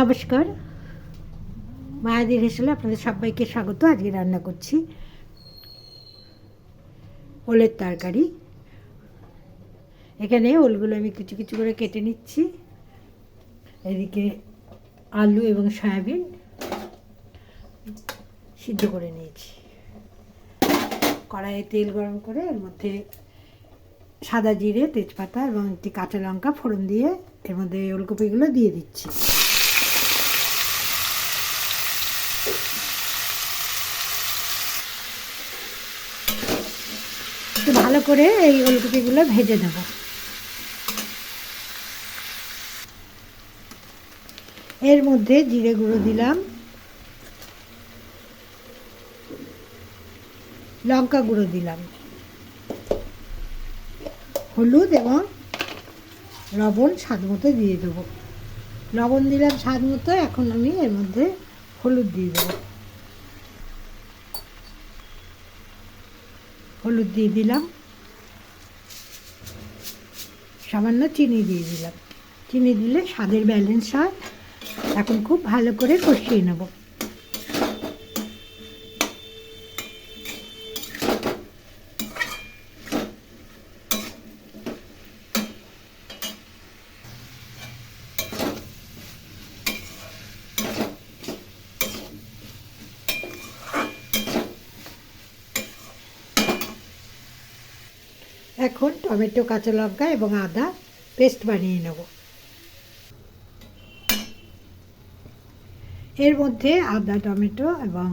নমস্কার, মায়াদির হেসেলে আপনাদের সবাইকে স্বাগত। আজকে রান্না করছি ওলের তরকারি। এখানে ওলগুলো আমি কিছু কিছু করে কেটে নিচ্ছি। এদিকে আলু এবং সয়াবিন সিদ্ধ করে নিয়েছি। কড়াইয়ে তেল গরম করে এর মধ্যে সাদা জিরে, তেজপাতা এবং একটি কাঁচা লঙ্কা ফোড়ন দিয়ে এর মধ্যে ওলকপিগুলো দিয়ে দিচ্ছি। একটু ভালো করে এই ওলকপিগুলো ভেজে নেব। এর মধ্যে জিরে গুঁড়ো দিলাম, লঙ্কা গুঁড়ো দিলাম, হলুদ এবং লবণ স্বাদ মতো দিয়ে দেবো। লবণ দিলাম স্বাদ মতো। এখন আমি এর মধ্যে হলুদ দিয়ে দেবো। হলুদ দিয়ে দিলাম, সামান্য চিনি দিয়ে দিলাম। চিনি দিলে স্বাদের ব্যালেন্স হয়। এখন খুব ভালো করে কষিয়ে নেব। এখন টমেটো, কাঁচা লঙ্কা এবং আদা পেস্ট বানিয়ে নেব। এর মধ্যে আদা, টমেটো এবং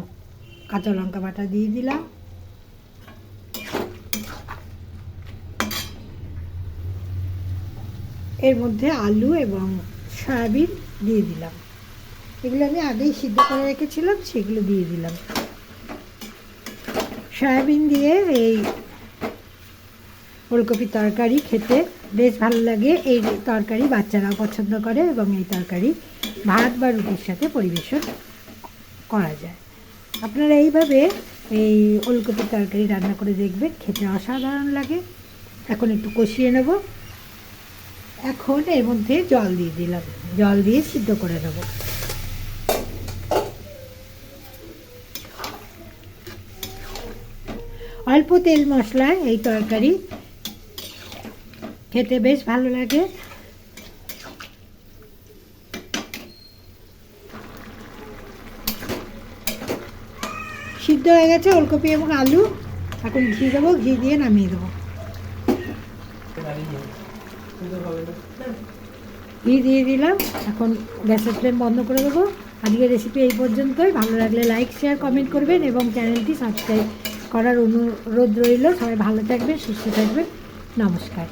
কাঁচা লঙ্কা বাটা দিয়ে দিলাম। এর মধ্যে আলু এবং সয়াবিন দিয়ে দিলাম। এগুলো আমি আগেই সিদ্ধ করে রেখেছিলাম, সেগুলো দিয়ে দিলাম। সয়াবিন দিয়ে এই ওলকপি তরকারি খেতে বেশ ভালো লাগে। এই তরকারি বাচ্চারাও পছন্দ করে এবং এই তরকারি ভাত বা রুটির সাথে পরিবেশন করা যায়। আপনারা এইভাবে এই ওলকপির তরকারি রান্না করে দেখবেন, খেতে অসাধারণ লাগে। এখন একটু কষিয়ে নেব। এখন এর মধ্যে জল দিয়ে দিলাম। জল দিয়ে সিদ্ধ করে নেব। অল্প তেল মশলায় এই তরকারি খেতে বেশ ভালো লাগে। সিদ্ধ হয়ে গেছে ওলকপি এবং আলু। এখন ঘি দেবো, ঘি দিয়ে নামিয়ে দেবো। ঘি দিয়ে দিলাম। এখন গ্যাসের ফ্লেম বন্ধ করে দেবো। আজকের রেসিপি এই পর্যন্তই। ভালো লাগলে লাইক, শেয়ার, কমেন্ট করবেন এবং চ্যানেলটি সাবস্ক্রাইব করার অনুরোধ রইল। সবাই ভালো থাকবেন, সুস্থ থাকবেন। নমস্কার।